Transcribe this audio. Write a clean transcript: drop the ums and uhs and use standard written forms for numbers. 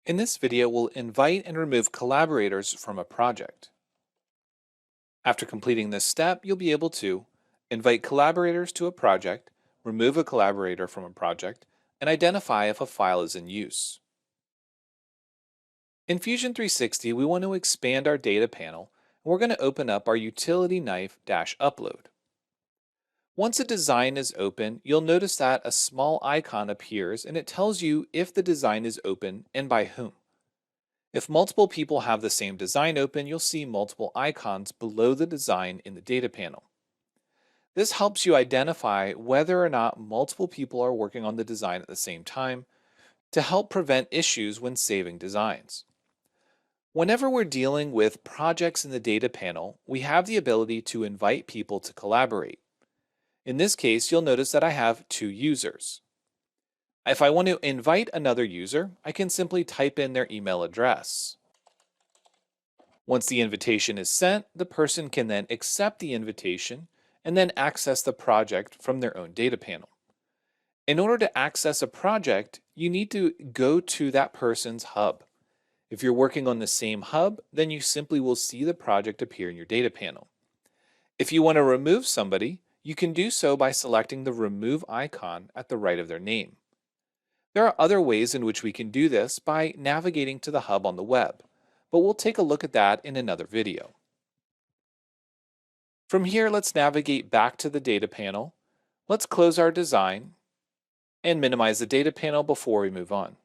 In this video, we'll invite and remove collaborators from a project. After completing this step, you'll be able to invite collaborators to a project, remove a collaborator from a project, and identify if a file is in use. In Fusion 360, we want to expand our data panel, and we're going to open up our utility knife-upload. Once a design is open, you'll notice that a small icon appears and it tells you if the design is open and by whom. If multiple people have the same design open, you'll see multiple icons below the design in the data panel. This helps you identify whether or not multiple people are working on the design at the same time to help prevent issues when saving designs. Whenever we're dealing with projects in the data panel, we have the ability to invite people to collaborate. In this case, you'll notice that I have two users. If I want to invite another user, I can simply type in their email address. Once the invitation is sent, the person can then accept the invitation and then access the project from their own data panel. In order to access a project, you need to go to that person's hub. If you're working on the same hub, then you simply will see the project appear in your data panel. If you want to remove somebody, you can do so by selecting the remove icon at the right of their name. There are other ways in which we can do this by navigating to the hub on the web, but we'll take a look at that in another video. From here, let's navigate back to the data panel. Let's close our design and minimize the data panel before we move on.